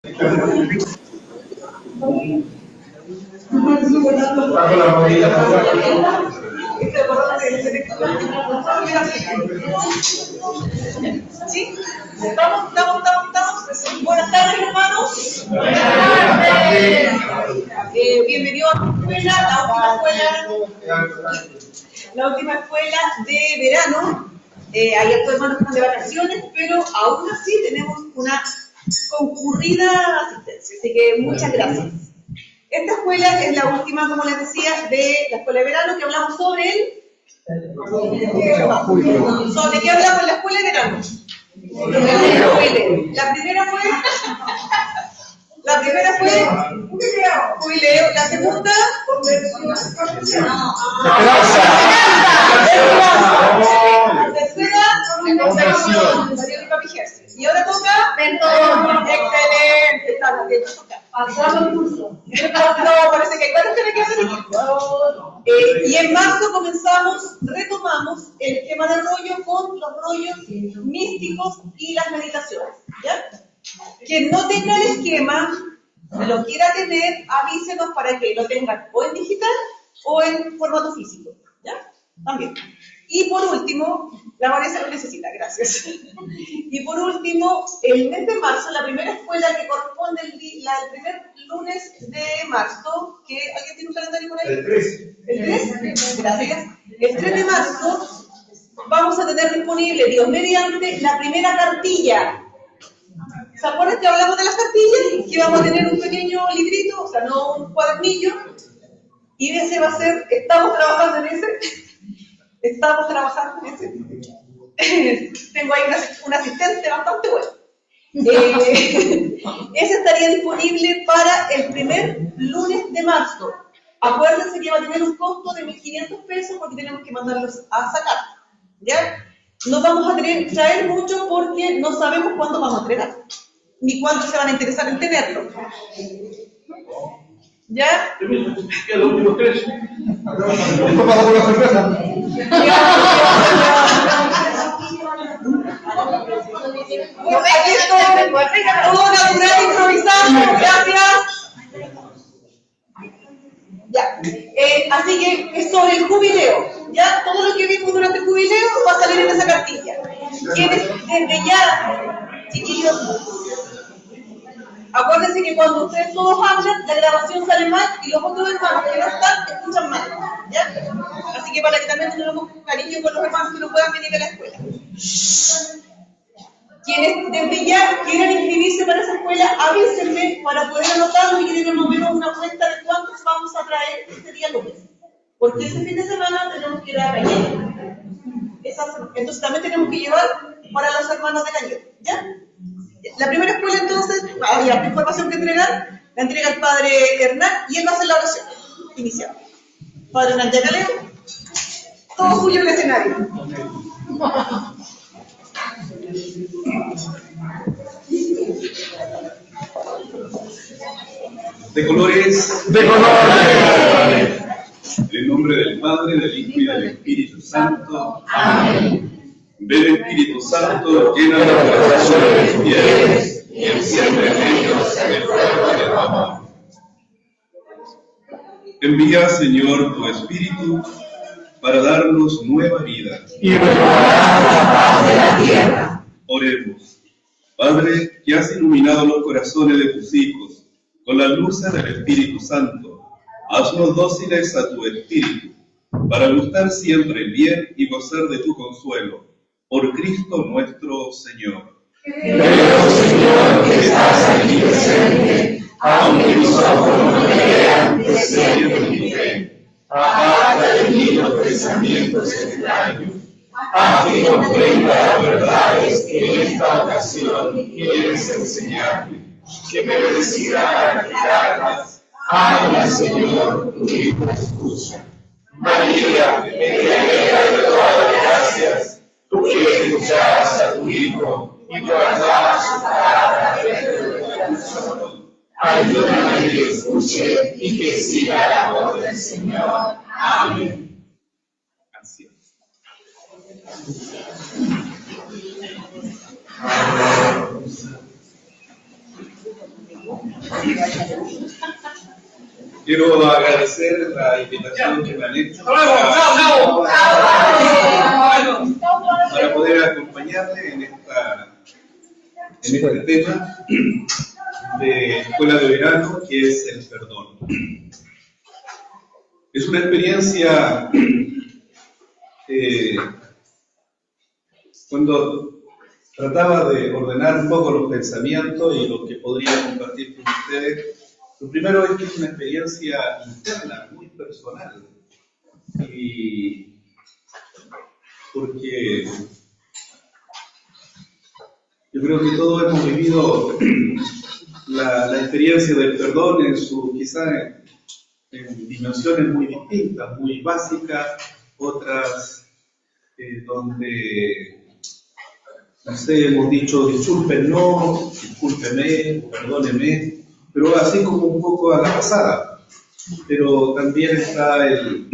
¿Sí? ¿Estamos? Buenas tardes, hermanos. Bienvenidos a la última escuela de verano. Hay otros hermanos que están de vacaciones, pero aún así tenemos una concurrida asistencia, así que muchas gracias. Esta escuela es la última, como les decía, de la escuela de verano, que hablamos sobre el... ¿Sobre qué hablamos en la escuela de verano? La primera fue jubileo. La segunda, la tercera, conversión. Y ahora toca perdón. Excelente. Pasamos el curso. No, parece que hay varios que me quedan. Y en marzo retomamos el esquema de rollo con los rollos místicos y las meditaciones. ¿Ya? Quien no tenga el esquema, lo quiera tener, avísenos para que lo tengan o en digital o en formato físico. ¿Ya? También. Y por último, la Vanessa lo necesita, gracias. Y por último, el mes de marzo, la primera escuela que corresponde el primer lunes de marzo, que ¿alguien tiene un calendario por ahí? El 3. ¿El 3? Gracias. El 3 de marzo vamos a tener disponible, Dios mediante, la primera cartilla. ¿Se acuerdan que hablamos de las cartillas? Que vamos a tener un pequeño librito, o sea, no un cuadernillo. Y ese va a ser, estamos trabajando en ese. Tengo ahí un asistente bastante bueno. Ese estaría disponible para el primer lunes de marzo. Acuérdense que va a tener un costo de 1.500 pesos porque tenemos que mandarlos a sacar. ¿Ya? No vamos a traer mucho porque no sabemos cuándo vamos a entregar, ni cuándo se van a interesar en tenerlo. ¿Ya? Los últimos 3. Esto pasa por la sorpresa. Aquí estoy, todo natural, improvisado, gracias. Ya. Así que es sobre el jubileo. Ya todo lo que vimos durante el jubileo va a salir en esa cartilla. Quienes desde ya, chiquillos, acuérdense que cuando ustedes todos hablan, la grabación sale mal y los otros hermanos que no están escuchan mal. ¿Ya? Así que para que también tengamos cariño con los hermanos que no puedan venir a la escuela. Quienes desde ya quieran inscribirse para esa escuela, avísenme para poder anotarlo y que tengan más o menos una cuenta de cuántos vamos a traer este día lunes. Porque ese fin de semana tenemos que ir a Cañete. Entonces también tenemos que llevar para los hermanos de Cañete. ¿Ya? La primera escuela entonces, había información que entregar, la entrega el padre Hernán y él va a hacer la oración inicial. Padre Hernán, ya leo. Todo suyo el escenario. De colores. En nombre del Padre, del Hijo y del Espíritu Santo. Amén. Ven Espíritu Santo, llena de corazones de los fieles y enciende en ellos el fuego de tu amor. Envía, Señor, tu Espíritu para darnos nueva vida y renovar la paz de la tierra. Oremos. Padre, que has iluminado los corazones de tus hijos con las luces del Espíritu Santo, haznos dóciles a tu Espíritu, para gustar siempre el bien y gozar de tu consuelo. Por Cristo nuestro Señor. Creo, Señor, que estás aquí presente, aunque mis ojos no te vean, te siento en mi fe. Aparta de mí los pensamientos extraños, haz que comprenda las verdades que en esta ocasión quieres enseñarme, que me decidirán quitarlas. Habla, Señor, tu Hijo escucha. María, medianera de todas las gracias, tú que escucharás a tu Hijo y guardarás su palabra dentro de tu corazón. Ayúdame a que escuche y que siga la voz del Señor. Amén. Así es. Quiero agradecer la invitación que me han hecho para poder acompañarle en este tema de Escuela de Verano, que es el perdón. Es una experiencia cuando trataba de ordenar un poco los pensamientos y lo que podría compartir con ustedes. Lo primero es que es una experiencia interna, muy personal, y porque yo creo que todos hemos vivido la experiencia del perdón quizás en dimensiones muy distintas, muy básicas, otras donde, no sé, hemos dicho discúlpenlo, discúlpeme, perdóneme, pero así como un poco a la pasada. Pero también está el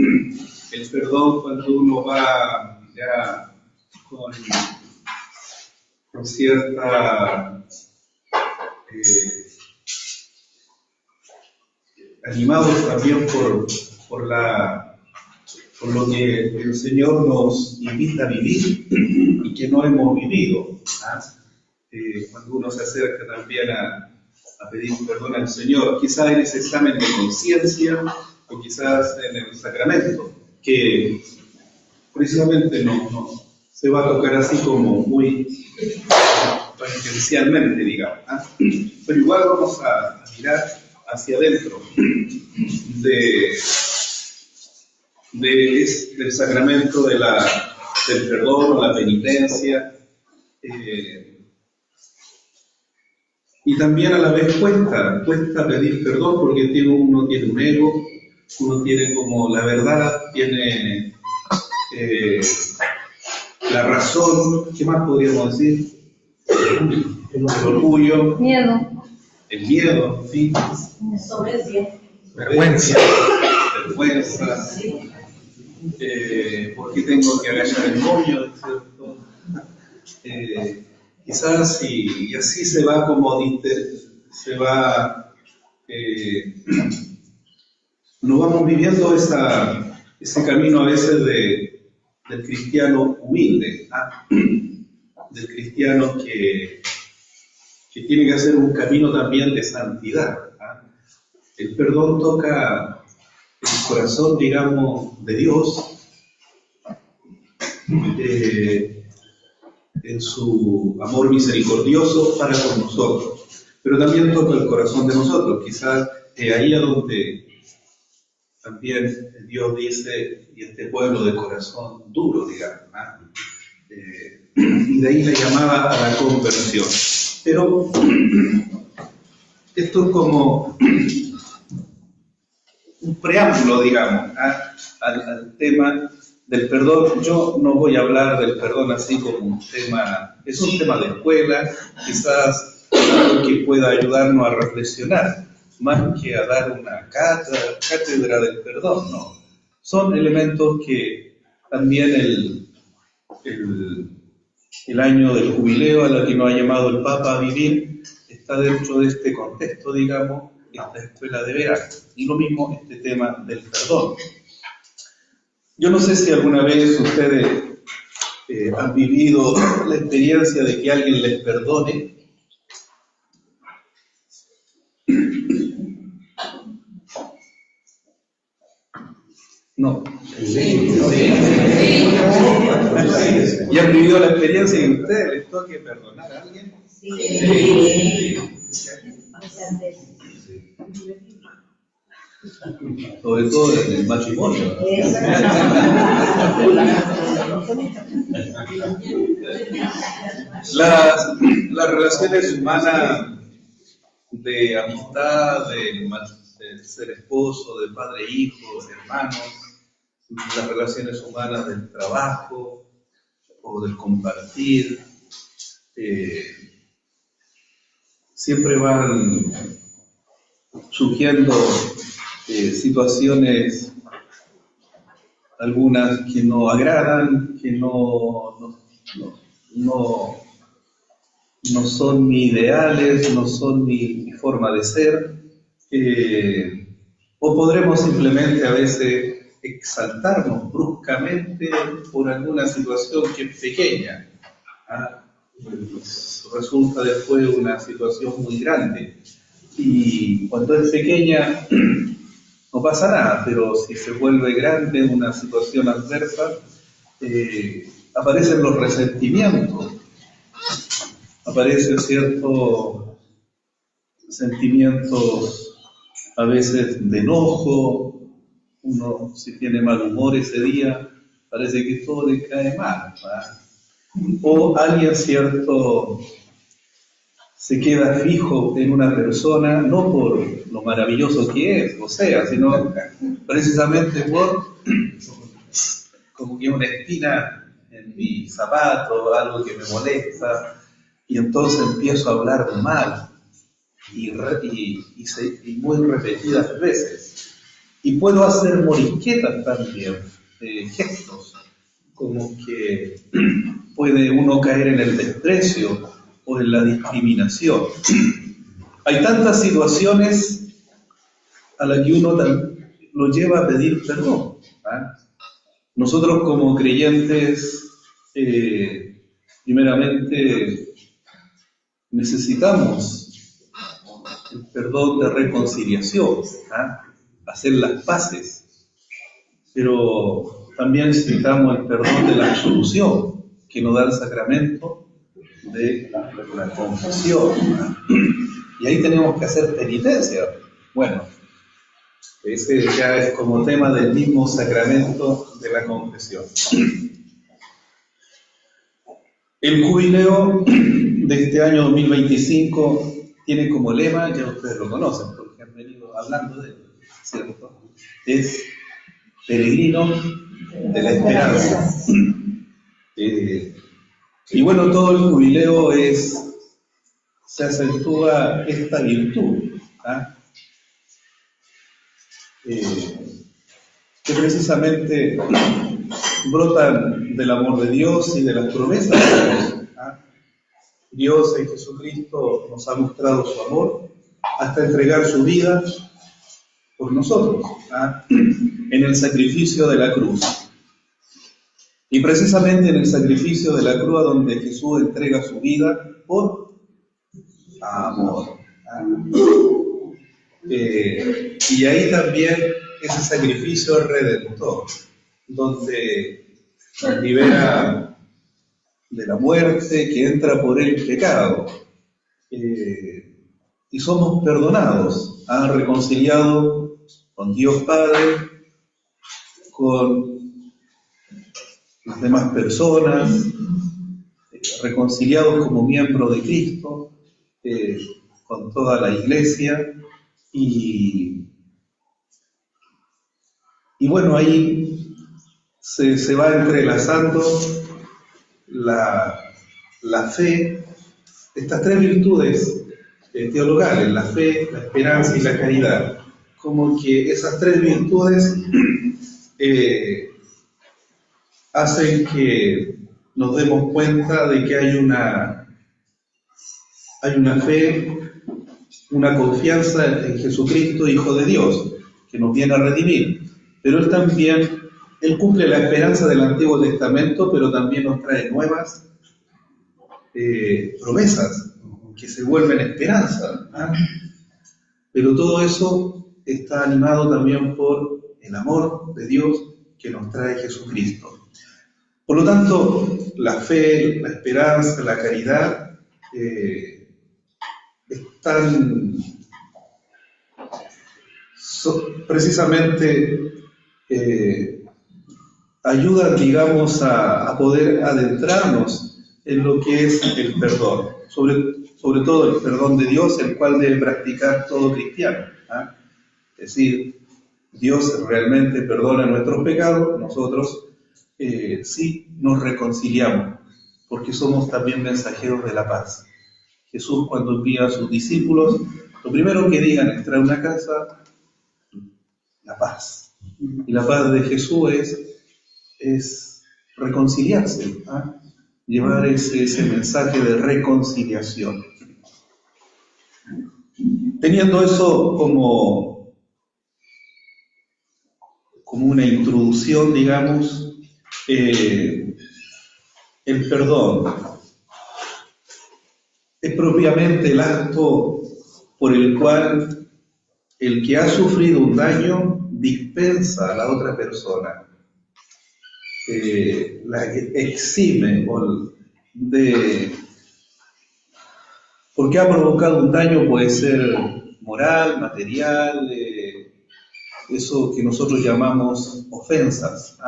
perdón cuando uno va ya con cierta animados también por lo que el Señor nos invita a vivir y que no hemos vivido. Cuando uno se acerca también a pedir perdón al Señor, quizás en ese examen de conciencia o quizás en el sacramento, que precisamente no se va a tocar así como muy tangencialmente, digamos. Pero igual vamos a mirar hacia adentro del sacramento del perdón o la penitencia. Y también a la vez cuesta pedir perdón porque uno tiene un ego, uno tiene como la verdad, tiene la razón, ¿qué más podríamos decir? El orgullo, el miedo, en fin. Vergüenza. ¿Por qué tengo que agachar el moño? ¿Cierto? Quizás y así se va nos vamos viviendo ese camino a veces del cristiano humilde, del cristiano que tiene que hacer un camino también de santidad. El perdón toca el corazón, digamos, de Dios, en su amor misericordioso para con nosotros, pero también toca el corazón de nosotros, quizás ahí es donde también Dios dice, y este pueblo de corazón duro, digamos, y de ahí la llamada a la conversión. Pero esto es como un preámbulo, digamos, al tema del perdón. Yo no voy a hablar del perdón así como un tema, es un tema de escuela, quizás algo que pueda ayudarnos a reflexionar, más que a dar una cátedra del perdón, no. Son elementos que también el año del jubileo a la que nos ha llamado el Papa a vivir está dentro de este contexto, digamos, esta escuela de verano. Y lo mismo este tema del perdón. Yo no sé si alguna vez ustedes han vivido la experiencia de que alguien les perdone. No. Sí. ¿Y han vivido la experiencia que a ustedes les toque perdonar a alguien? Sí. Sobre todo en el matrimonio. Las relaciones humanas de amistad, de ser esposo, de padre e hijo, de hermanos, las relaciones humanas del trabajo o del compartir, siempre van surgiendo situaciones, algunas que no agradan, que no no son ni ideales, no son ni forma de ser, o podremos simplemente a veces exaltarnos bruscamente por alguna situación que es pequeña. Resulta después una situación muy grande. Y cuando es pequeña no pasa nada, pero si se vuelve grande una situación adversa, aparecen los resentimientos, aparecen ciertos sentimientos a veces de enojo. Uno, si tiene mal humor ese día, parece que todo le cae mal, ¿verdad? O alguien, cierto, se queda fijo en una persona, no por lo maravilloso que es, o sea, sino precisamente por como que una espina en mi zapato, algo que me molesta, y entonces empiezo a hablar mal, y muy repetidas veces. Y puedo hacer morisquetas también, gestos, como que puede uno caer en el desprecio o en la discriminación. Hay tantas situaciones a las que uno lo lleva a pedir perdón. Nosotros como creyentes, primeramente, necesitamos el perdón de reconciliación, hacer las paces, pero también necesitamos el perdón de la absolución que nos da el sacramento de la confesión, y ahí tenemos que hacer penitencia. Bueno, ese ya es como tema del mismo sacramento de la confesión. El jubileo de este año 2025 tiene como lema, ya ustedes lo conocen porque han venido hablando de él, ¿cierto? Es peregrino de la esperanza. Y bueno, todo el jubileo se acentúa esta virtud, que precisamente brotan del amor de Dios y de las promesas de Dios. Dios en Jesucristo nos ha mostrado su amor hasta entregar su vida por nosotros, en el sacrificio de la cruz. Y precisamente en el sacrificio de la cruz donde Jesús entrega su vida por amor. Y ahí también ese sacrificio es redentor, donde nos libera de la muerte que entra por el pecado, y somos perdonados, reconciliados con Dios Padre, con las demás personas, reconciliados como miembros de Cristo, con toda la Iglesia, y bueno, ahí se va entrelazando la fe, estas tres virtudes teologales, la fe, la esperanza y la caridad, como que esas tres virtudes hacen que nos demos cuenta de que hay una fe, una confianza en Jesucristo, Hijo de Dios, que nos viene a redimir. Pero Él cumple la esperanza del Antiguo Testamento, pero también nos trae nuevas promesas que se vuelven esperanza. Pero todo eso está animado también por el amor de Dios que nos trae Jesucristo. Por lo tanto, la fe, la esperanza, la caridad precisamente ayudan, digamos, a poder adentrarnos en lo que es el perdón, sobre todo el perdón de Dios, el cual debe practicar todo cristiano. Es decir, Dios realmente perdona nuestros pecados, nosotros sí nos reconciliamos, porque somos también mensajeros de la paz. Jesús, cuando envía a sus discípulos, lo primero que digan es entrar a una casa, la paz. Y la paz de Jesús es reconciliarse. llevar ese mensaje de reconciliación. Teniendo eso como una introducción, digamos, el perdón es propiamente el acto por el cual el que ha sufrido un daño dispensa a la otra persona, la exime porque ha provocado un daño, puede ser moral, material, eso que nosotros llamamos ofensas.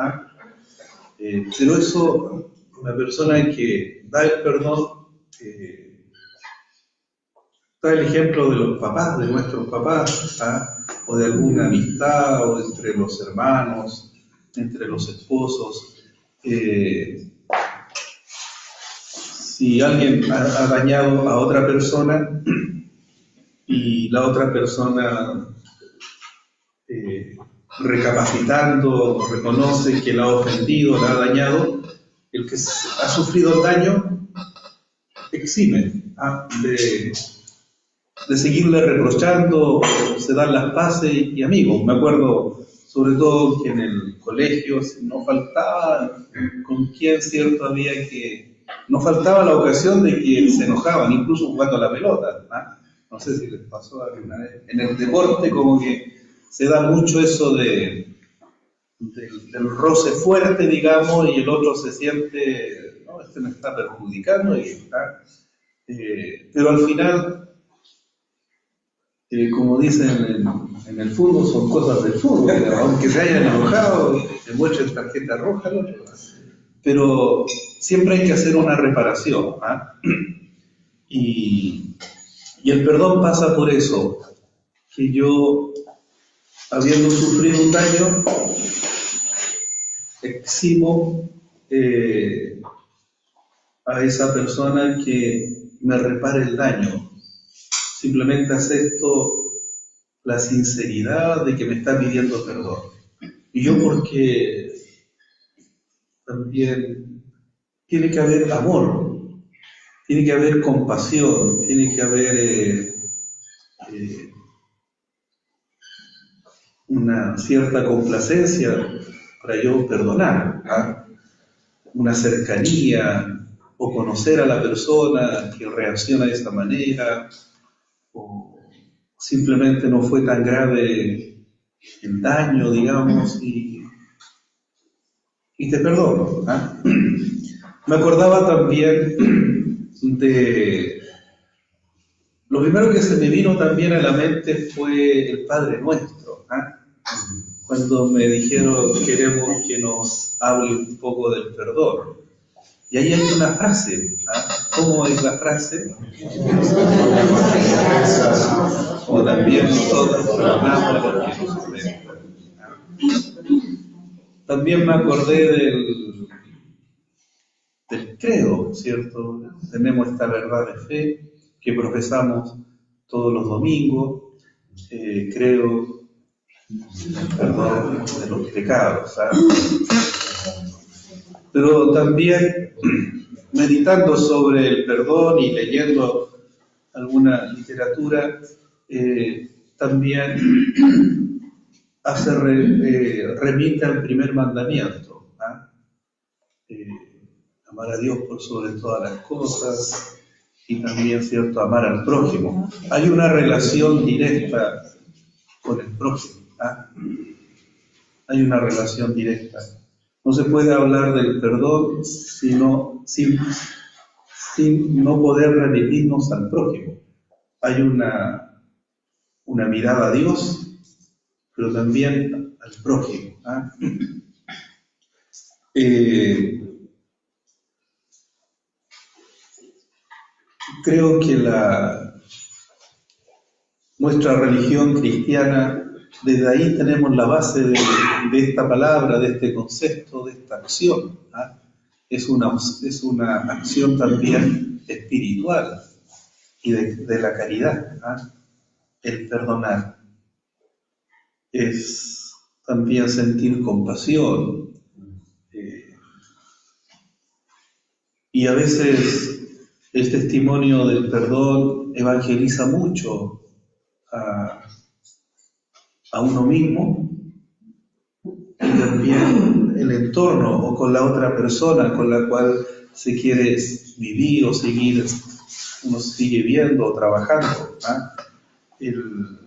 Pero eso, una persona que da el perdón, da el ejemplo de los papás, de nuestros papás, o de alguna amistad, o entre los hermanos, entre los esposos. Si alguien ha dañado a otra persona y la otra persona, recapacitando, reconoce que la ha ofendido, la ha dañado, el que ha sufrido el daño exime de seguirle reprochando, se dan las paces y amigos. Me acuerdo sobre todo que en el colegio no faltaba con quien cierto había que, no faltaba la ocasión de que se enojaban, incluso jugando a la pelota. No sé si les pasó alguna vez. En el deporte como que se da mucho eso del roce fuerte, digamos, y el otro se siente, no, este me está perjudicando, pero al final, como dicen en el fútbol, son cosas del fútbol, aunque se hayan enojado, se muestren tarjeta roja al otro, pero siempre hay que hacer una reparación, y el perdón pasa por eso, que yo, habiendo sufrido un daño, eximo a esa persona que me repare el daño. Simplemente acepto la sinceridad de que me está pidiendo perdón. Y yo, porque también tiene que haber amor, tiene que haber compasión, tiene que haber una cierta complacencia para yo perdonar, una cercanía, o conocer a la persona que reacciona de esa manera, o simplemente no fue tan grave el daño, digamos, y te perdono. Me acordaba también de... Lo primero que se me vino también a la mente fue el Padre Nuestro. Cuando me dijeron, queremos que nos hable un poco del perdón. Y ahí hay una frase. ¿Cómo es la frase? O también nosotros perdonamos a los que nos ofenden. También me acordé del credo, ¿cierto? Tenemos esta verdad de fe que profesamos todos los domingos. Creo perdón de los pecados, pero también meditando sobre el perdón y leyendo alguna literatura, también remite al primer mandamiento, amar a Dios por sobre todas las cosas y también, cierto, amar al prójimo. Hay una relación directa con el prójimo. Hay una relación directa. No se puede hablar del perdón sin no poder remitirnos al prójimo. Hay una mirada a Dios, pero también al prójimo. Creo que nuestra religión cristiana, desde ahí tenemos la base de esta palabra, de este concepto, de esta acción. Es una acción también espiritual y de la caridad. El perdonar es también sentir compasión Y a veces el testimonio del perdón evangeliza mucho a uno mismo y también el entorno o con la otra persona con la cual se quiere vivir o seguir, uno sigue viendo o trabajando. El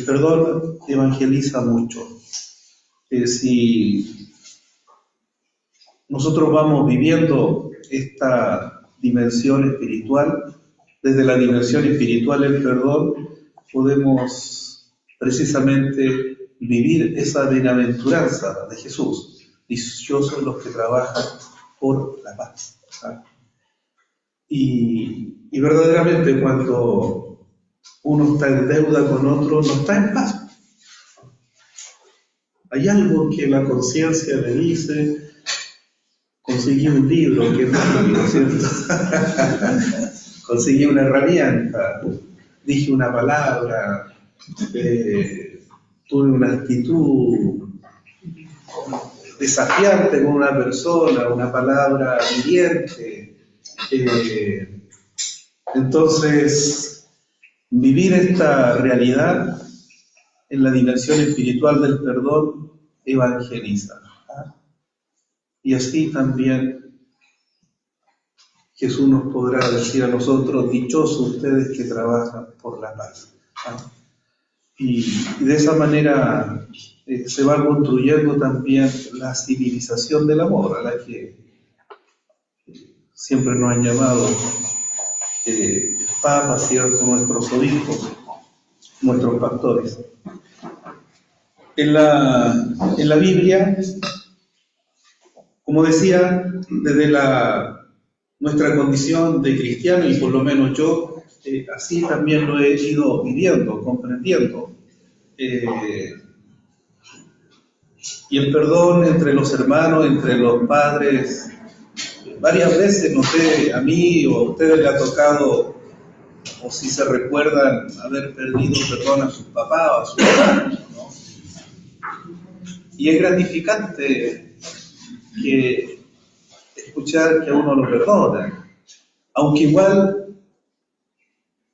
perdón evangeliza mucho. Si nosotros vamos viviendo esta dimensión espiritual, desde la dimensión espiritual del perdón, podemos precisamente vivir esa bienaventuranza de Jesús. Dichosos los que trabajan por la paz. Y verdaderamente cuando uno está en deuda con otro, no está en paz. Hay algo que la conciencia le dice, conseguí un libro, que es ¿no es cierto? Conseguí una herramienta, dije una palabra, tuve una actitud desafiante con una persona, una palabra hiriente. Entonces, vivir esta realidad en la dimensión espiritual del perdón evangeliza. Y así también Jesús nos podrá decir a nosotros, dichosos ustedes que trabajan por la paz. Y de esa manera se va construyendo también la civilización del amor, a la que siempre nos han llamado papas, ¿cierto? Nuestros obispos, nuestros pastores. En la Biblia, como decía, desde nuestra condición de cristiano, y por lo menos yo, así también lo he ido viviendo, comprendiendo. Y el perdón entre los hermanos, entre los padres, varias veces, no sé, a mí o a ustedes les ha tocado, o si se recuerdan, haber perdido perdón a sus papás o a sus hermanos, ¿no? Y es gratificante escuchar que a uno lo perdona, aunque igual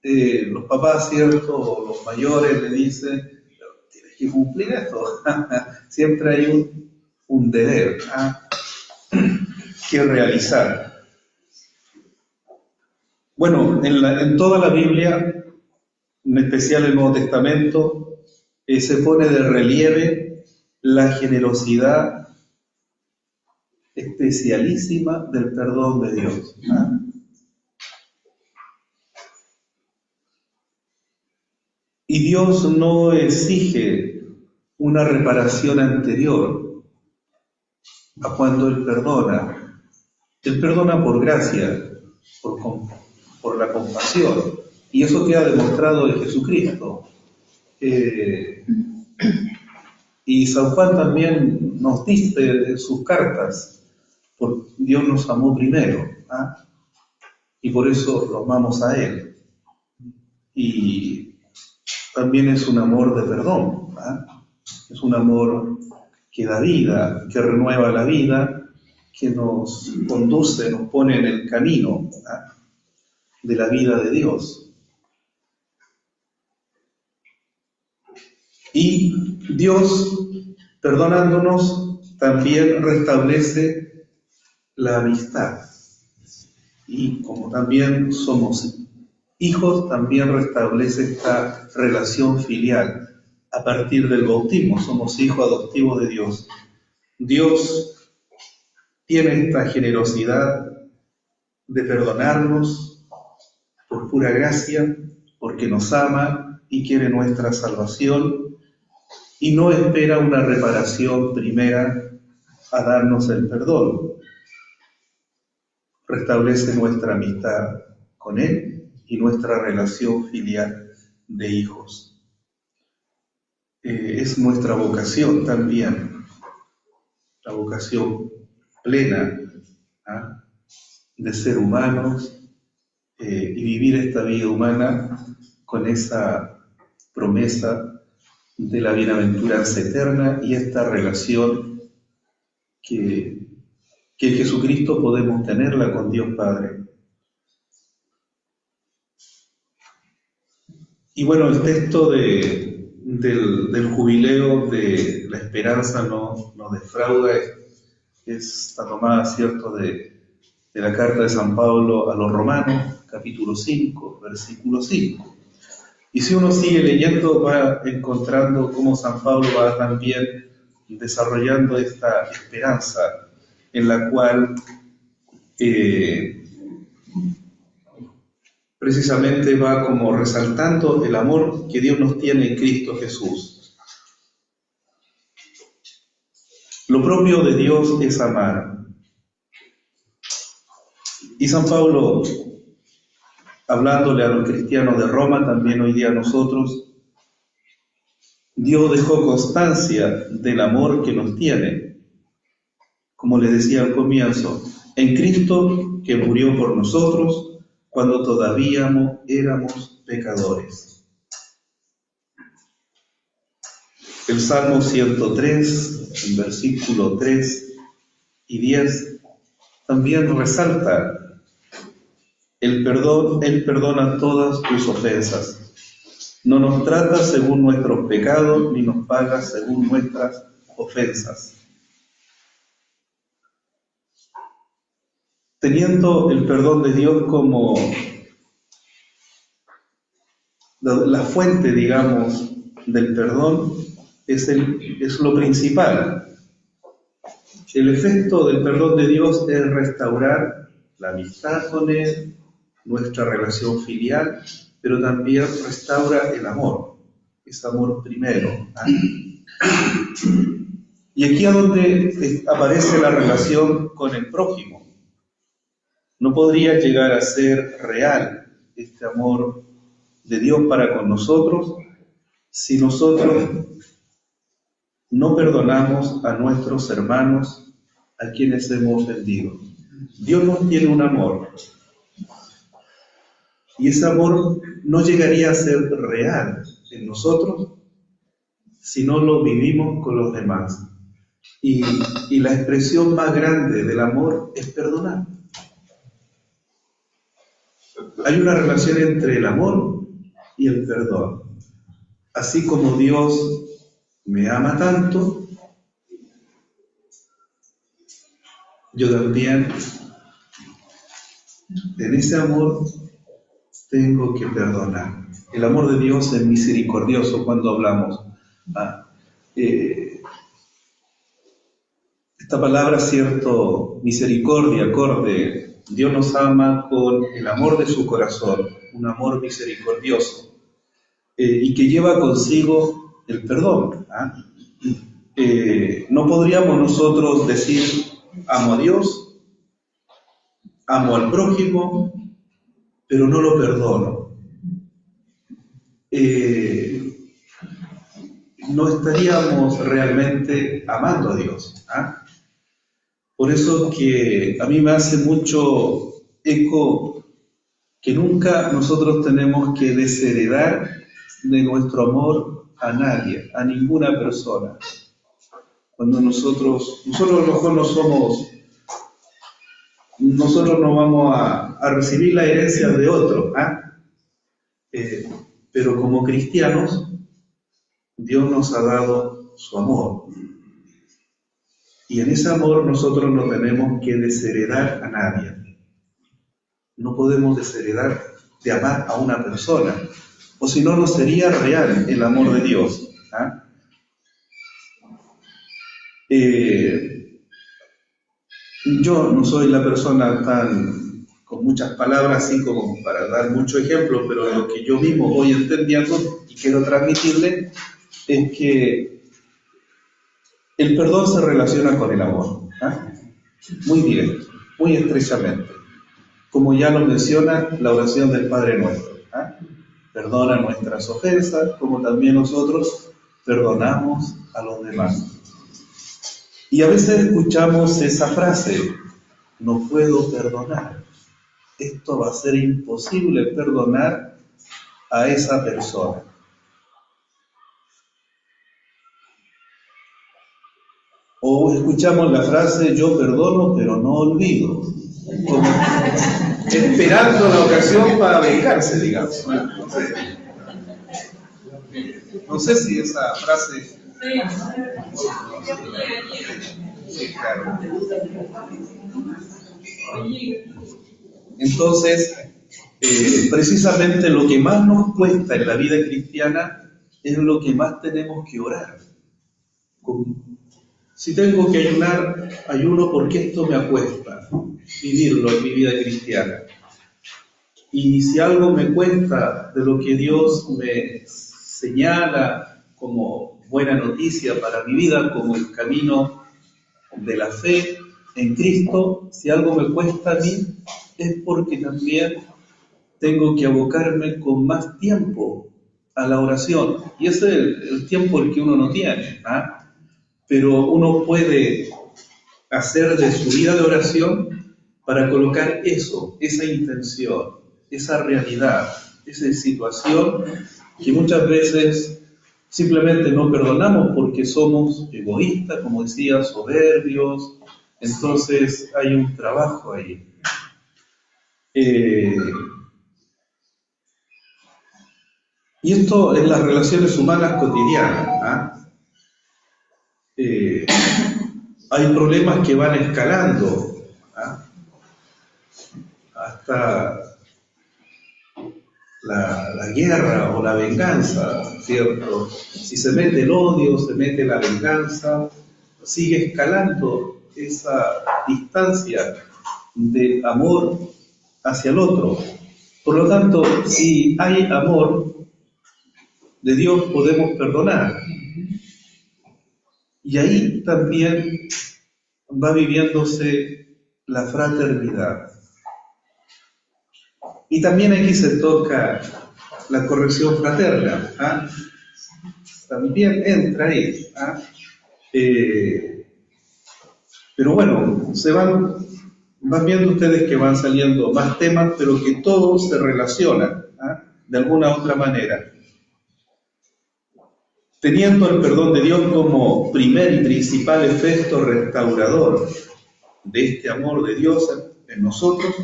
los papás, ¿cierto?, los mayores le dicen, tienes que cumplir esto. Siempre hay un deber que realizar. Bueno, en toda la Biblia, en especial el Nuevo Testamento, se pone de relieve la generosidad especialísima del perdón de Dios. Y Dios no exige una reparación anterior a cuando Él perdona. Él perdona por gracia, por la compasión. Y eso queda demostrado en Jesucristo. Y San Juan también nos dice en sus cartas, porque Dios nos amó primero, y por eso lo amamos a Él. Y también es un amor de perdón, es un amor que da vida, que renueva la vida, que nos conduce, nos pone en el camino de la vida de Dios. Y Dios, perdonándonos, también restablece la amistad. Y como también somos hijos, también restablece esta relación filial. A partir del bautismo, somos hijos adoptivos de Dios. Dios tiene esta generosidad de perdonarnos por pura gracia, porque nos ama y quiere nuestra salvación, y no espera una reparación primera a darnos el perdón. Restablece nuestra amistad con Él y nuestra relación filial de hijos. Es nuestra vocación también, la vocación plena de ser humanos y vivir esta vida humana con esa promesa de la bienaventuranza eterna y esta relación que que en Jesucristo podemos tenerla con Dios Padre. Y bueno, el texto del jubileo de la esperanza no defrauda, está tomada, ¿cierto?, de la carta de San Pablo a los Romanos, capítulo 5, versículo 5. Y si uno sigue leyendo, va encontrando cómo San Pablo va también desarrollando esta esperanza en la cual precisamente va como resaltando el amor que Dios nos tiene en Cristo Jesús. Lo propio de Dios es amar. Y San Pablo, hablándole a los cristianos de Roma, también hoy día a nosotros, Dios dejó constancia del amor que nos tiene. Como les decía al comienzo, en Cristo que murió por nosotros cuando todavía éramos pecadores. El Salmo 103, versículo 3 y 10, también resalta el perdón. Él perdona todas tus ofensas. No nos trata según nuestros pecados, ni nos paga según nuestras ofensas. Teniendo el perdón de Dios como la fuente, digamos, del perdón, es lo principal. El efecto del perdón de Dios es restaurar la amistad con Él, nuestra relación filial, pero también restaura el amor, es amor primero. Y aquí es donde aparece la relación con el prójimo. No podría llegar a ser real este amor de Dios para con nosotros si nosotros no perdonamos a nuestros hermanos a quienes hemos ofendido. Dios nos tiene un amor, y ese amor no llegaría a ser real en nosotros si no lo vivimos con los demás. Y la expresión más grande del amor es perdonar. Hay una relación entre el amor y el perdón. Así como Dios me ama tanto, yo también en ese amor tengo que perdonar. El amor de Dios es misericordioso cuando hablamos. Esta palabra, cierto, misericordia, acorde, Dios nos ama con el amor de su corazón, un amor misericordioso, y que lleva consigo el perdón. No podríamos nosotros decir, amo a Dios, amo al prójimo, pero no lo perdono. No estaríamos realmente amando a Dios. Por eso que a mí me hace mucho eco que nunca nosotros tenemos que desheredar de nuestro amor a nadie, a ninguna persona. Cuando nosotros a lo mejor nosotros no vamos a recibir la herencia de otro, pero como cristianos, Dios nos ha dado su amor. Y en ese amor nosotros no tenemos que desheredar a nadie. No podemos desheredar de amar a una persona, o si no, no sería real el amor de Dios. Yo no soy la persona tan con muchas palabras, así como para dar mucho ejemplo, pero lo que yo mismo voy entendiendo y quiero transmitirle es que el perdón se relaciona con el amor, muy directo, muy estrechamente, como ya lo menciona la oración del Padre Nuestro. Perdona nuestras ofensas, como también nosotros perdonamos a los demás. Y a veces escuchamos esa frase, no puedo perdonar. Esto va a ser imposible perdonar a esa persona. O escuchamos la frase, yo perdono pero no olvido, como esperando la ocasión para vengarse, digamos. No sé si esa frase... Sí, claro. Entonces, precisamente lo que más nos cuesta en la vida cristiana es lo que más tenemos que orar. Si tengo que ayunar, ayuno porque esto me acuesta vivirlo en mi vida cristiana. Y si algo me cuesta de lo que Dios me señala como buena noticia para mi vida, como el camino de la fe en Cristo, si algo me cuesta a mí, es porque también tengo que abocarme con más tiempo a la oración. Y ese es el tiempo el que uno no tiene, ¿ah? Pero uno puede hacer de su vida de oración para colocar eso, esa intención, esa realidad, esa situación que muchas veces simplemente no perdonamos porque somos egoístas, como decía, soberbios. Entonces hay un trabajo ahí. Y esto en las relaciones humanas cotidianas, ¿ah? Hay problemas que van escalando, ¿ah? Hasta la guerra o la venganza, ¿cierto? Si se mete el odio, se mete la venganza, sigue escalando esa distancia de amor hacia el otro. Por lo tanto, si hay amor de Dios, podemos perdonar. Y ahí también va viviéndose la fraternidad. Y también aquí se toca la corrección fraterna, ¿ah? También entra ahí, ¿ah? Pero bueno, van viendo ustedes que van saliendo más temas, pero que todos se relacionan, ¿ah? De alguna u otra manera. Teniendo el perdón de Dios como primer y principal efecto restaurador de este amor de Dios en nosotros,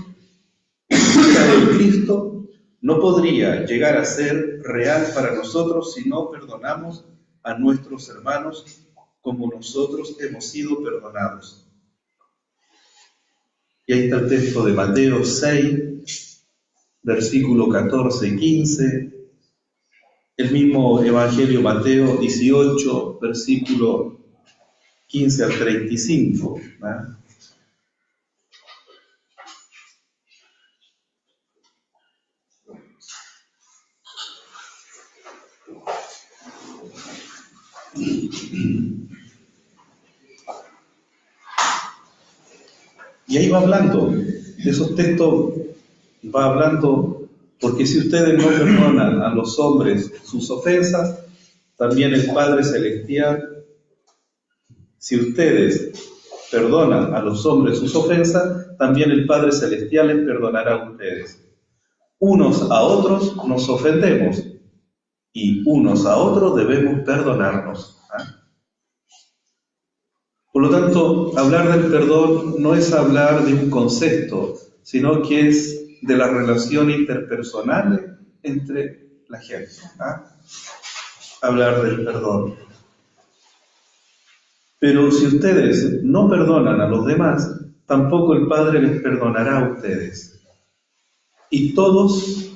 la de Cristo no podría llegar a ser real para nosotros si no perdonamos a nuestros hermanos como nosotros hemos sido perdonados. Y ahí está el texto de Mateo 6, versículo 14 y 15, el mismo Evangelio Mateo 18, versículo 15 al 35, ¿verdad? Y ahí va hablando, de esos textos va hablando, porque si ustedes no perdonan a los hombres sus ofensas, también el Padre Celestial, si ustedes perdonan a los hombres sus ofensas, también el Padre Celestial les perdonará a ustedes. Unos a otros nos ofendemos y unos a otros debemos perdonarnos. Por lo tanto, hablar del perdón no es hablar de un concepto, sino que es de la relación interpersonal entre la gente. Hablar del perdón. Pero si ustedes no perdonan a los demás, tampoco el Padre les perdonará a ustedes. Y todos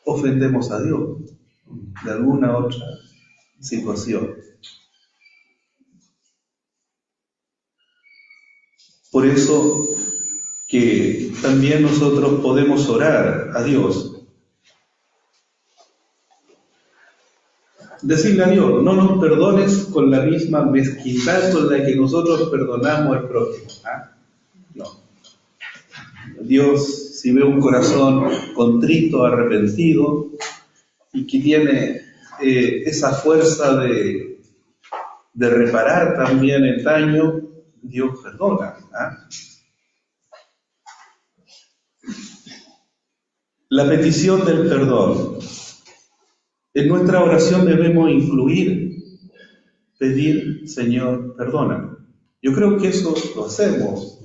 ofendemos a Dios de alguna otra situación. Por eso que también nosotros podemos orar a Dios. Decirle a Dios, no nos perdones con la misma mezquindad con la que nosotros perdonamos al prójimo. No. Dios, si ve un corazón contrito, arrepentido, y que tiene esa fuerza de reparar también el daño, Dios perdona. La petición del perdón. En nuestra oración debemos incluir, pedir, Señor, perdóname. Yo creo que eso lo hacemos.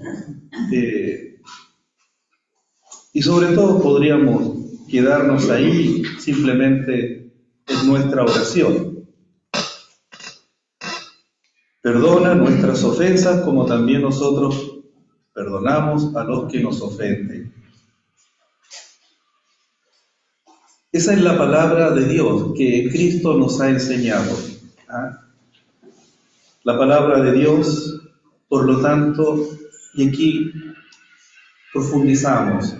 Y sobre todo podríamos quedarnos ahí simplemente en nuestra oración. Perdona nuestras ofensas como también nosotros perdonamos a los que nos ofenden. Esa es la palabra de Dios que Cristo nos ha enseñado. La palabra de Dios, por lo tanto, y aquí profundizamos.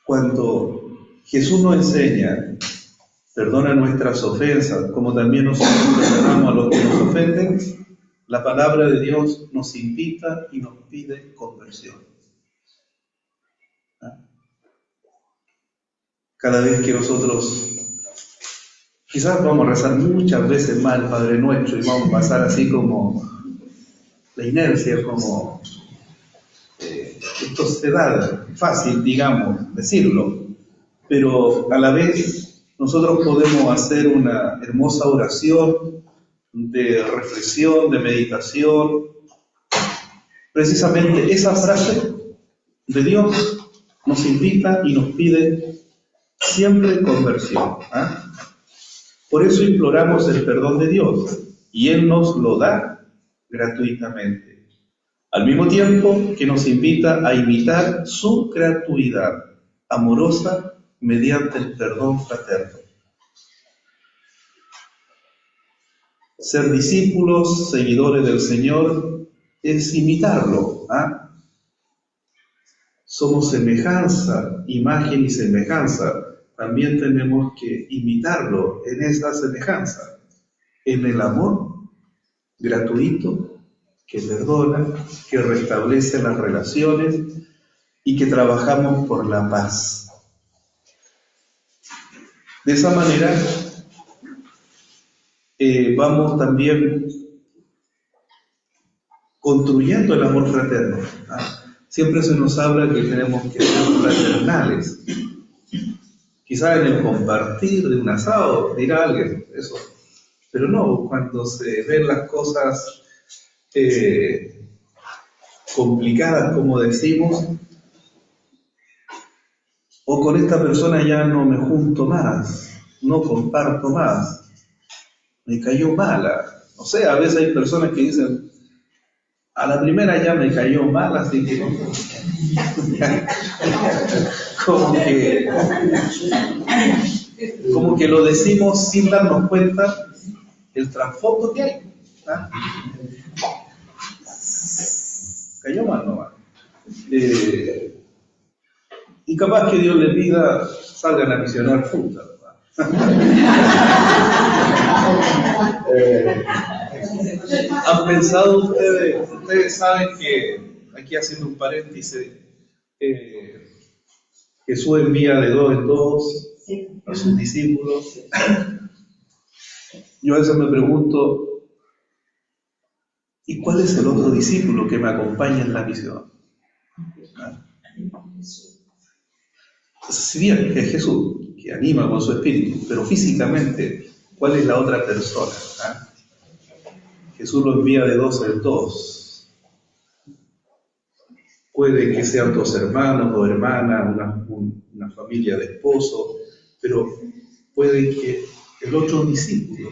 Cuando Jesús nos enseña, perdona nuestras ofensas, como también nosotros perdonamos a los que nos ofenden, la palabra de Dios nos invita y nos pide conversión. Cada vez que nosotros, quizás vamos a rezar muchas veces más el Padre Nuestro y vamos a pasar así como la inercia, como esto se da fácil, digamos, decirlo, pero a la vez nosotros podemos hacer una hermosa oración de reflexión, de meditación. Precisamente esa frase de Dios nos invita y nos pide siempre conversión. Por eso imploramos el perdón de Dios y Él nos lo da gratuitamente, al mismo tiempo que nos invita a imitar su gratuidad amorosa mediante el perdón fraterno. Ser discípulos, seguidores del Señor, es imitarlo. Somos semejanza, imagen y semejanza. También tenemos que imitarlo en esa semejanza, en el amor gratuito que perdona, que restablece las relaciones y que trabajamos por la paz. De esa manera vamos también construyendo el amor fraterno. Siempre se nos habla que tenemos que ser fraternales. Quizás en el compartir de un asado, dirá alguien, eso. Pero no, cuando se ven las cosas complicadas, como decimos, o con esta persona ya no me junto más, no comparto más, me cayó mala. O sea, a veces hay personas que dicen, a la primera ya me cayó mal, así que como que lo decimos sin darnos cuenta el trasfondo que hay. Cayó mal nomás. Y capaz que Dios le pida, salgan a misionar juntas. ¿Han pensado ustedes saben que, aquí haciendo un paréntesis, Jesús envía de dos en dos a sus discípulos? Yo a veces me pregunto, ¿y cuál es el otro discípulo que me acompaña en la misión? Si bien es Jesús, que anima con su espíritu, pero físicamente, ¿cuál es la otra persona? Jesús lo envía de dos en dos. Puede que sean dos hermanos o hermanas, una familia de esposos, pero puede que el otro discípulo,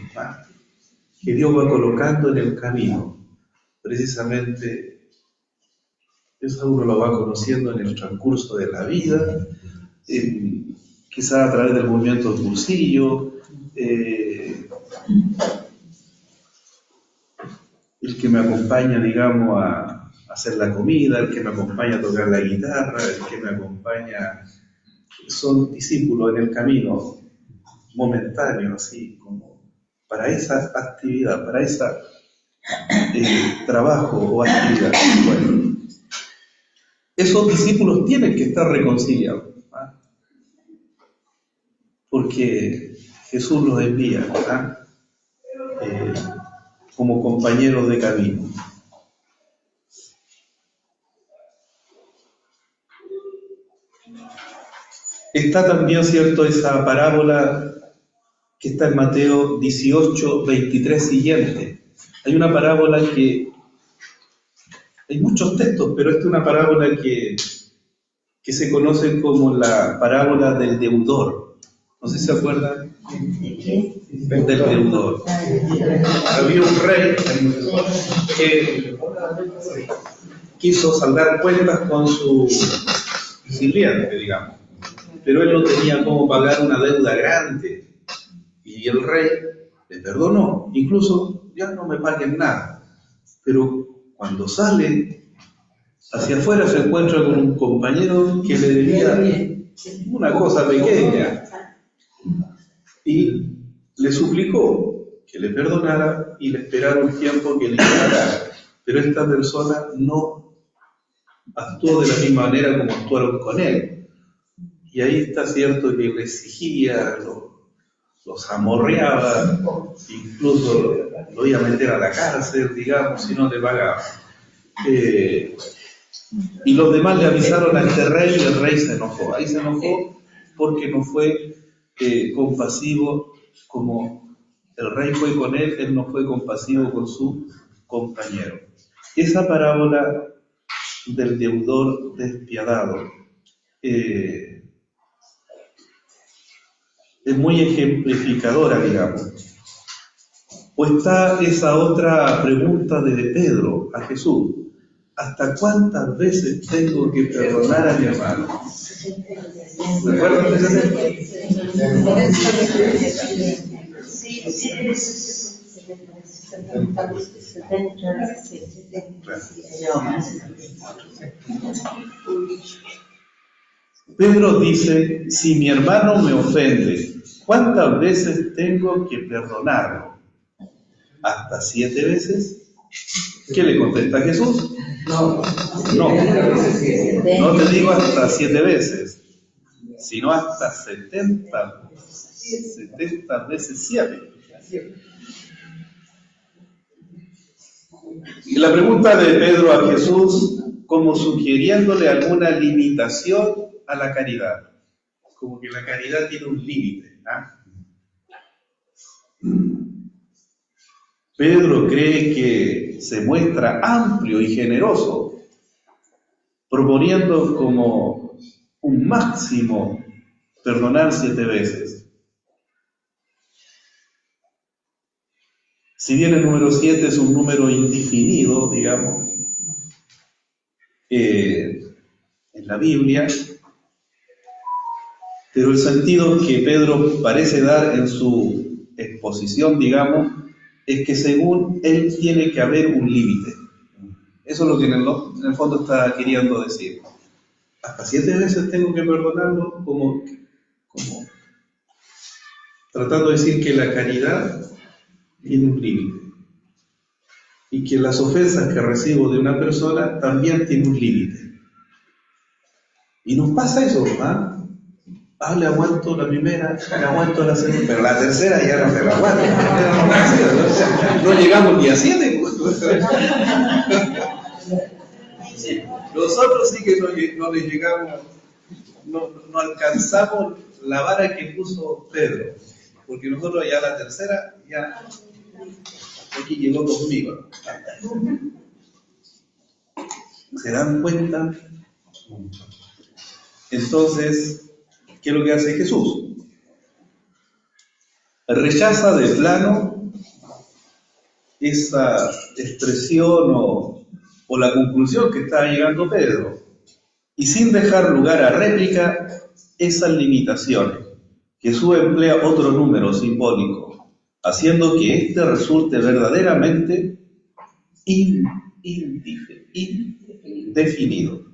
que Dios va colocando en el camino, precisamente eso uno lo va conociendo en el transcurso de la vida, quizás a través del movimiento del bolsillo, el que me acompaña, digamos, a hacer la comida, el que me acompaña a tocar la guitarra, el que me acompaña, son discípulos en el camino, momentáneos, así como para esa actividad, para ese trabajo o actividad. Bueno, esos discípulos tienen que estar reconciliados, porque Jesús los envía como compañeros de camino. Está también, cierto, esa parábola que está en Mateo 18, 23 siguiente. Hay una parábola que, hay muchos textos, pero esta es una parábola que se conoce como la parábola del deudor. No sé si se acuerdan del deudor. Había un rey que quiso saldar cuentas con su sirviente, digamos, pero él no tenía cómo pagar una deuda grande. Y el rey le perdonó, incluso ya no me paguen nada. Pero cuando sale hacia afuera se encuentra con un compañero que le debía una cosa pequeña y le suplicó que le perdonara y le esperara un tiempo que le pagara. Pero esta persona no actuó de la misma manera como actuaron con él. Y ahí está cierto que le exigía, los amorreaba, incluso lo iba a meter a la cárcel, digamos, si no le pagaba. Y los demás le avisaron a este rey y el rey se enojó. Ahí se enojó porque no fue compasivo como el rey fue con él no fue compasivo con su compañero. Esa parábola del deudor despiadado es muy ejemplificadora, digamos. O está esa otra pregunta de Pedro a Jesús: ¿hasta cuántas veces tengo que perdonar a mi hermano? ¿Se acuerdan de Pedro dice: si mi hermano me ofende, ¿cuántas veces tengo que perdonarlo? ¿Hasta 7 veces? ¿Qué le contesta Jesús? No te digo hasta 7 veces, sino hasta 70 veces 7. Y la pregunta de Pedro a Jesús, como sugiriéndole alguna limitación a la caridad, como que la caridad tiene un límite, Pedro cree que se muestra amplio y generoso, proponiendo como un máximo perdonar 7 veces. Si bien el número 7 es un número indefinido, digamos, en la Biblia, pero el sentido que Pedro parece dar en su exposición, digamos, es que según él tiene que haber un límite. Eso es lo que en el fondo está queriendo decir. Hasta 7 veces tengo que perdonarlo, como tratando de decir que la caridad tiene un límite. Y que las ofensas que recibo de una persona también tienen un límite. Y nos pasa eso, le aguanto la primera, le aguanto la segunda, pero la tercera ya no se la aguanto. No llegamos ni a 7. Nosotros sí que no le llegamos, no alcanzamos la vara que puso Pedro, porque nosotros ya la tercera, ya aquí llegó conmigo. ¿Se dan cuenta? Entonces, ¿qué es lo que hace Jesús? Rechaza de plano esa expresión o la conclusión que está llegando Pedro, y sin dejar lugar a réplica, esas limitaciones. Jesús emplea otro número simbólico, haciendo que éste resulte verdaderamente indefinido.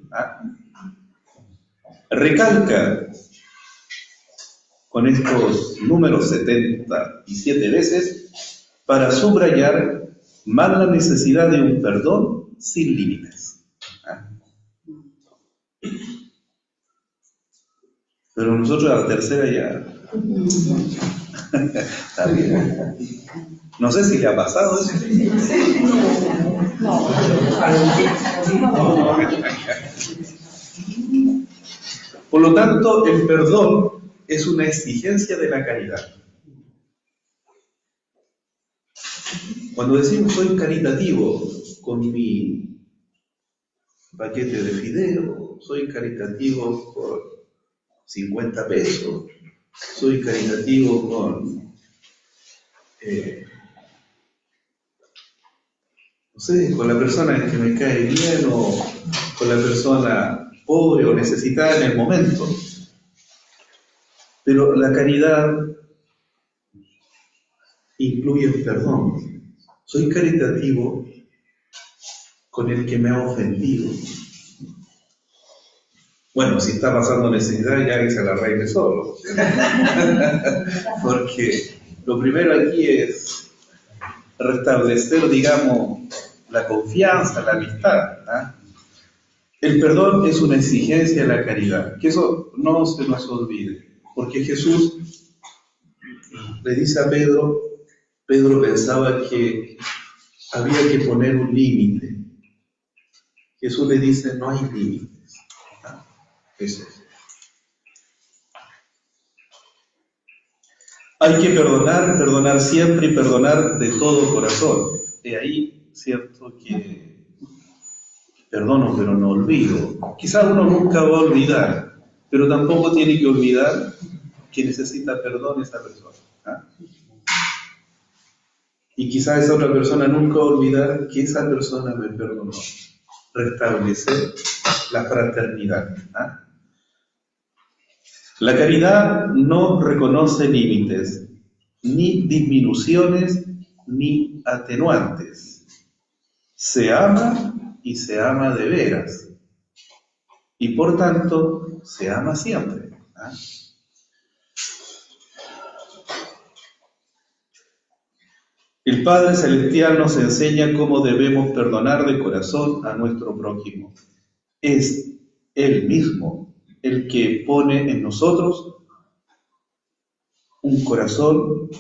Recalca con estos números 77 veces para subrayar más la necesidad de un perdón sin límites. Pero nosotros a la tercera ya está bien. No sé si le ha pasado eso. Por lo tanto, el perdón es una exigencia de la caridad. Cuando decimos soy caritativo con mi paquete de fideo, soy caritativo por 50 pesos, soy caritativo con, no sé, con la persona que me cae bien o con la persona pobre o necesitada en el momento. Pero la caridad incluye el perdón. Soy caritativo con el que me ha ofendido. Bueno, si está pasando necesidad, ya que se la arregle solo. Porque lo primero aquí es restablecer, digamos, la confianza, la amistad. ¿Ah? El perdón es una exigencia de la caridad, que eso no se nos olvide, porque Jesús le dice a Pedro pensaba que había que poner un límite. Jesús le dice, no hay límites. ¿Ah? Eso. Hay que perdonar siempre y perdonar de todo corazón. De ahí, cierto que perdono, pero no olvido. Quizás uno nunca va a olvidar, pero tampoco tiene que olvidar que necesita perdón esa persona. ¿Ah? Y quizás esa otra persona nunca va a olvidar que esa persona me perdonó. Restablecer la fraternidad. ¿Ah? La caridad no reconoce límites, ni disminuciones, ni atenuantes. Se ama y se ama de veras. Y por tanto, se ama siempre. ¿Ah? El Padre Celestial nos enseña cómo debemos perdonar de corazón a nuestro prójimo. Es Él mismo el que pone en nosotros un corazón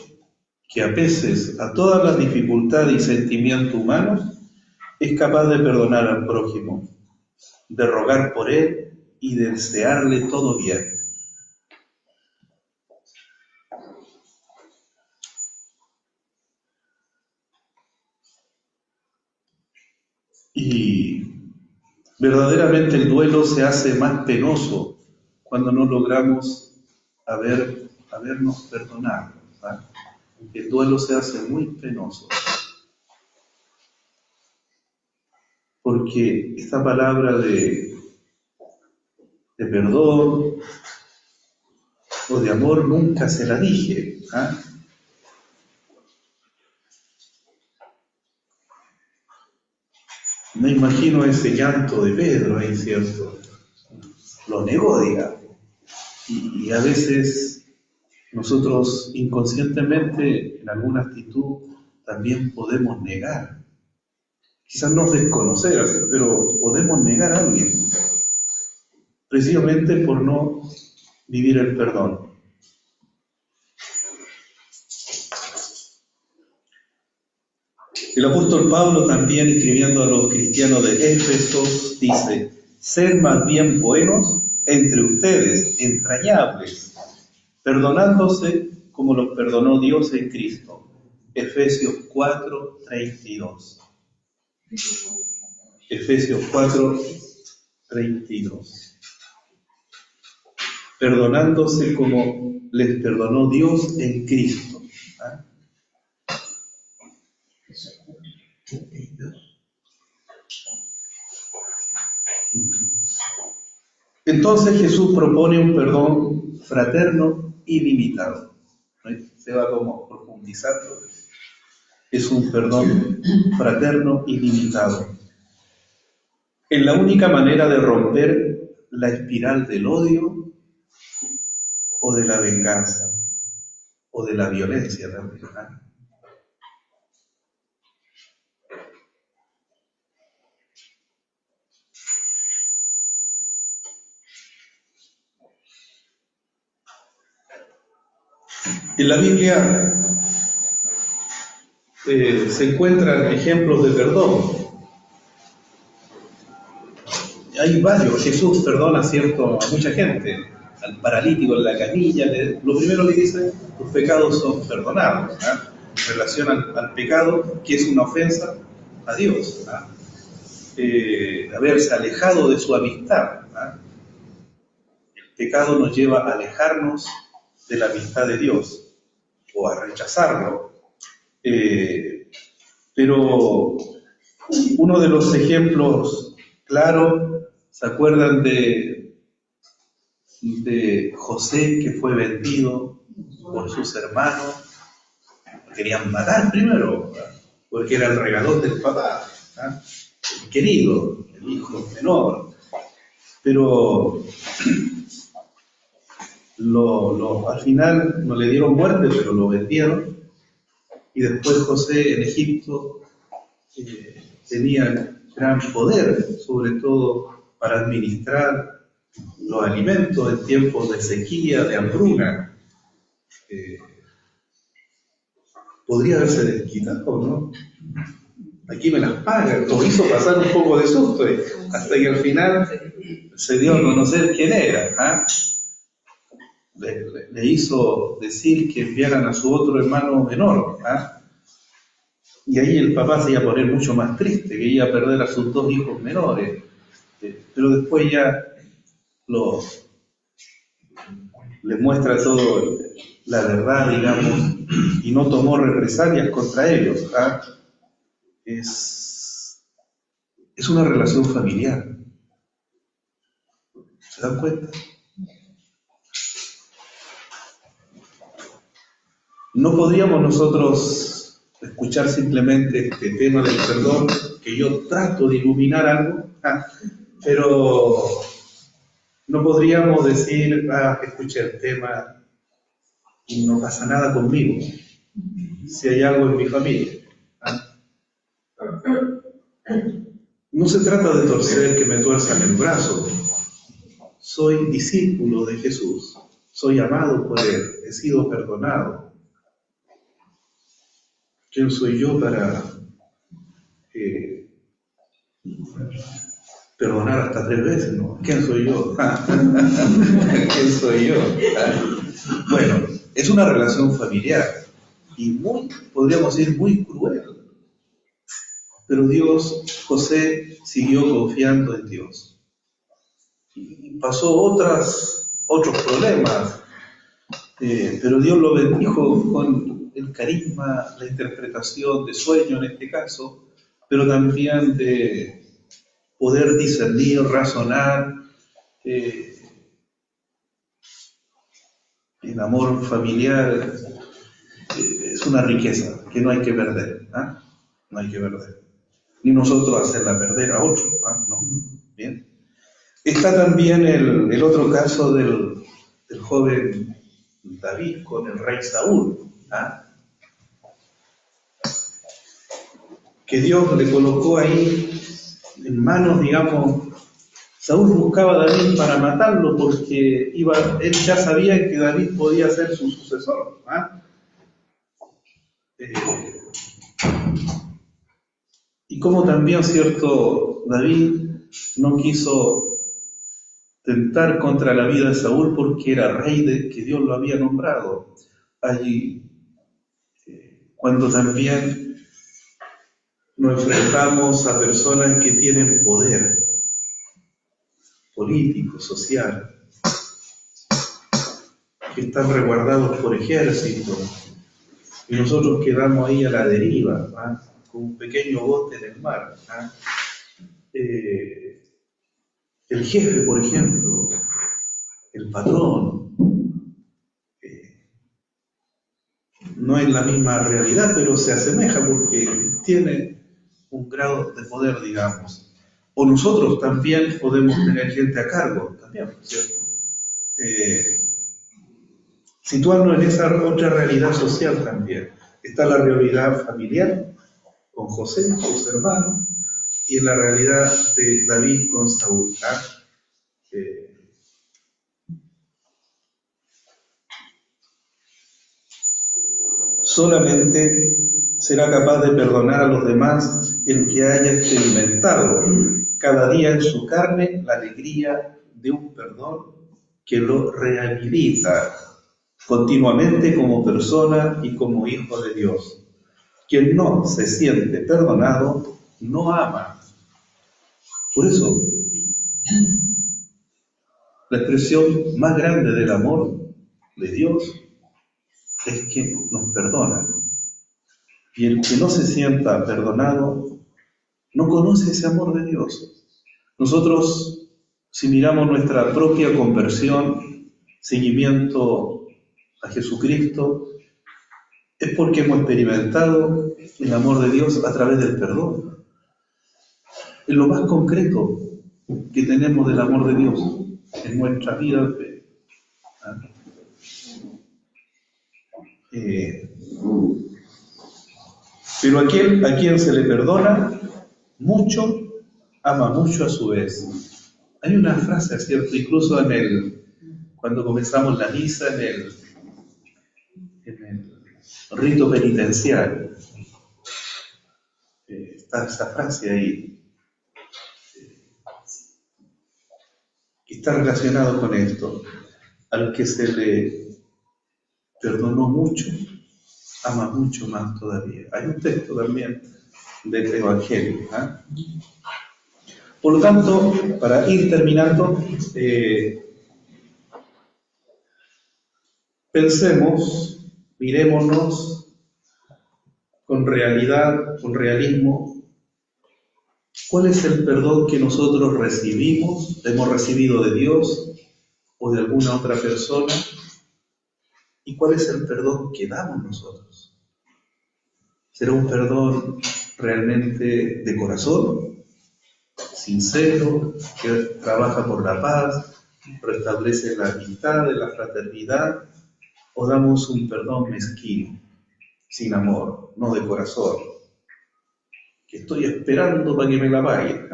que a veces, a todas las dificultades y sentimientos humanos, es capaz de perdonar al prójimo, de rogar por él y de desearle todo bien. Y verdaderamente el duelo se hace más penoso cuando no logramos habernos perdonado. ¿Verdad? El duelo se hace muy penoso. Porque esta palabra de perdón o de amor nunca se la dije. ¿Ah? Me imagino ese llanto de Pedro ahí, ¿cierto? Lo negó, digamos. Y a veces nosotros inconscientemente en alguna actitud también podemos negar. Quizás no desconocer, pero podemos negar a alguien. Precisamente por no vivir el perdón. El apóstol Pablo también, escribiendo a los cristianos de Éfeso, dice: sed más bien buenos entre ustedes, entrañables, perdonándose como los perdonó Dios en Cristo. Efesios 4:32. Efesios 4:32. Perdonándose como les perdonó Dios en Cristo. ¿Ah? Entonces Jesús propone un perdón fraterno ilimitado. Se va como profundizando. Es un perdón fraterno ilimitado. Es la única manera de romper la espiral del odio o de la venganza o de la violencia también. En la Biblia se encuentran ejemplos de perdón. Hay varios. Jesús perdona a mucha gente. Al paralítico en la camilla, lo primero que dice: tus pecados son perdonados. ¿Ah? relación al pecado, que es una ofensa a Dios, ¿ah? Haberse alejado de su amistad, ¿ah? El pecado nos lleva a alejarnos de la amistad de Dios o a rechazarlo. Pero uno de los ejemplos claros, ¿se acuerdan de José, que fue vendido por sus hermanos? Lo querían matar primero, ¿verdad? Porque era el regalón del papá, ¿verdad? El querido, el hijo menor. Pero al final no le dieron muerte, pero lo vendieron. Y después José en Egipto tenía gran poder, sobre todo para administrar los alimentos en tiempos de sequía, de hambruna. Podría haberse desquitado, ¿no? Aquí me las pagan, lo hizo pasar un poco de susto, hasta que al final se dio a conocer quién era, ¿ah? Le hizo decir que enviaran a su otro hermano menor, ¿ah? Y ahí el papá se iba a poner mucho más triste, que iba a perder a sus dos hijos menores, pero después ya les muestra todo la verdad, digamos, y no tomó represalias contra ellos, ¿ah? Es una relación familiar. ¿Se dan cuenta? No podríamos nosotros escuchar simplemente este tema del perdón, que yo trato de iluminar algo, pero no podríamos decir, escuché el tema y no pasa nada conmigo, si hay algo en mi familia. No se trata de torcer que me tuerzan el brazo. Soy discípulo de Jesús, soy amado por Él, he sido perdonado. ¿Quién soy yo para perdonar hasta 3 veces? ¿No? ¿Quién soy yo? ¿Quién soy yo? Bueno, es una relación familiar y podríamos decir, muy cruel. Pero José siguió confiando en Dios. Y pasó otros problemas, pero Dios lo bendijo con el carisma, la interpretación de sueño en este caso, pero también de poder discernir, razonar. El amor familiar es una riqueza que no hay que perder, ¿ah? No hay que perder. Ni nosotros hacerla perder a otros, ¿ah? No. Bien. Está también el otro caso del joven David con el rey Saúl, ¿ah? Que Dios le colocó ahí en manos, digamos. Saúl buscaba a David para matarlo porque él ya sabía que David podía ser su sucesor, ¿ah? Y como también, cierto, David no quiso tentar contra la vida de Saúl porque era rey que Dios lo había nombrado. Allí, cuando también nos enfrentamos a personas que tienen poder político, social, que están resguardados por ejércitos, y nosotros quedamos ahí a la deriva, ¿ah? Con un pequeño bote en el mar, ¿ah? El jefe, por ejemplo, el patrón, no es la misma realidad, pero se asemeja porque tiene un grado de poder, digamos. O nosotros también podemos tener gente a cargo, también, ¿cierto? Situarnos en esa otra realidad social también. Está la realidad familiar con José, sus hermanos, y en la realidad de David con Saúl. Solamente será capaz de perdonar a los demás el que haya experimentado cada día en su carne la alegría de un perdón que lo rehabilita continuamente como persona y como hijo de Dios. Quien no se siente perdonado no ama. Por eso, la expresión más grande del amor de Dios es que nos perdona. Y el que no se sienta perdonado no conoce ese amor de Dios. Nosotros, si miramos nuestra propia conversión, seguimiento a Jesucristo, es porque hemos experimentado el amor de Dios a través del perdón. Es lo más concreto que tenemos del amor de Dios en nuestra vida de fe. Pero aquel a quien se le perdona mucho, ama mucho a su vez. Hay una frase, ¿cierto? Incluso cuando comenzamos la misa, en el rito penitenciario, está esa frase ahí, que está relacionado con esto. Al que se le perdonó mucho, ama mucho más todavía. Hay un texto también del Evangelio. Por lo tanto, para ir terminando, pensemos, mirémonos con realidad, con realismo, cuál es el perdón que nosotros recibimos, hemos recibido de Dios o de alguna otra persona, y cuál es el perdón que damos nosotros. ¿Será un perdón realmente de corazón, sincero, que trabaja por la paz, restablece la amistad, la fraternidad, o damos un perdón mezquino, sin amor, no de corazón, que estoy esperando para que me la paguen?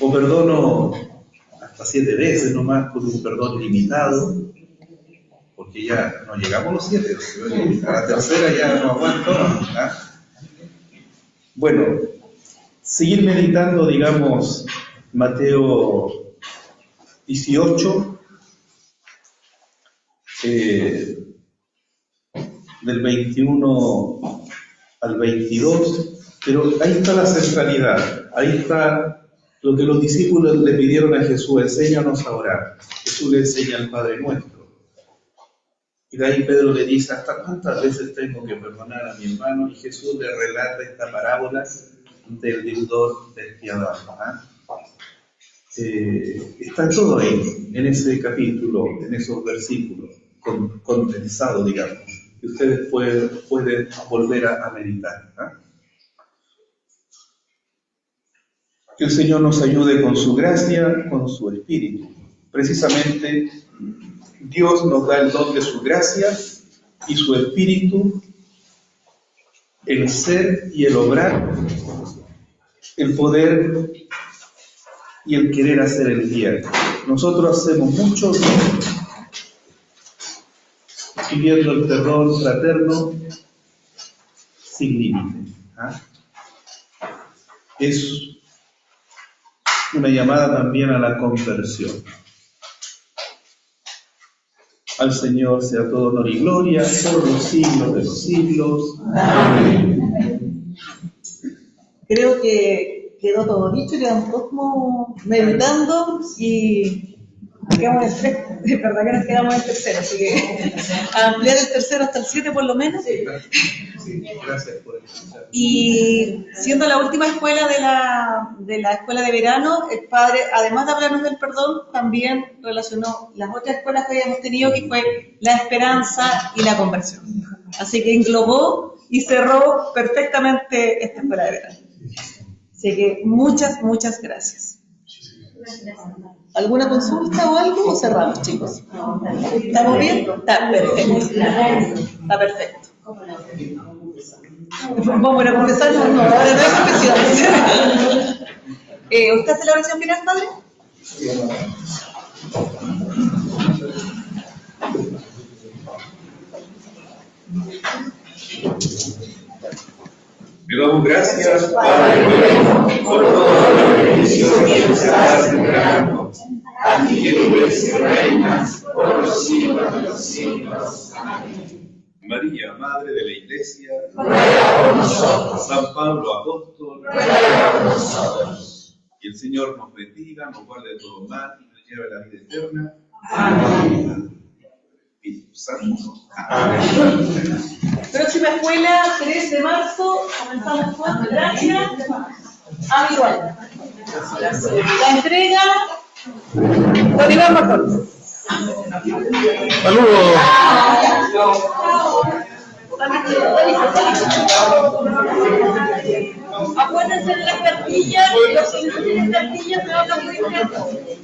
O perdono hasta 7 veces nomás, con un perdón limitado, porque ya no llegamos a los 7, a la tercera ya no aguanto. Bueno, seguir meditando, digamos, Mateo 18, del 21 al 22, pero ahí está la centralidad, ahí está lo que los discípulos le pidieron a Jesús: enséñanos a orar. Jesús le enseña al Padre Nuestro. Y de ahí Pedro le dice: ¿hasta cuántas veces tengo que perdonar a mi hermano? Y Jesús le relata esta parábola del deudor despiadado. Está todo ahí, en ese capítulo, en esos versículos, condensado, digamos, que ustedes pueden volver a meditar. Que el Señor nos ayude con su gracia, con su Espíritu. Precisamente, Dios nos da el don de su gracia y su Espíritu, el ser y el obrar, el poder y el querer hacer el bien. Nosotros hacemos mucho bien, pidiendo el perdón fraterno sin límite. Es una llamada también a la conversión. Al Señor sea todo honor y gloria por los siglos de los siglos. Amén. Creo que quedó todo dicho, quedamos todos como meditando y quedamos en el 3, de verdad que nos quedamos en el tercero, así que ampliar el tercero hasta el 7 por lo menos. Sí, gracias por escuchar. Y siendo la última escuela de la escuela de verano, el padre, además de hablarnos del perdón, también relacionó las otras escuelas que habíamos tenido, que fue la esperanza y la conversión. Así que englobó y cerró perfectamente esta escuela de verano. Así que muchas gracias. ¿Alguna consulta o algo? ¿O cerramos, chicos? ¿Estamos bien? Está perfecto. Está perfecto. Vamos a confesar, no, ahora no hay confesión. ¿Usted hace la oración final, padre? Le damos gracias, Padre bueno, por toda la bendición que nos estás sembrando. A ti que vives y reinas por los siglos de los siglos. Amén. María, Madre de la Iglesia, ruega por nosotros, San Pablo Apóstol, ruega por nosotros. que el Señor nos bendiga, nos guarde de todo mal y nos lleve a la vida eterna. Amén. Espíritu Santo. Amén. Próxima escuela, 3 de marzo, comenzamos con gracias habitual. La entrega, don Iván Martón. Saludos. Acuérdense de las cartillas, los que necesiten cartillas se van a poder.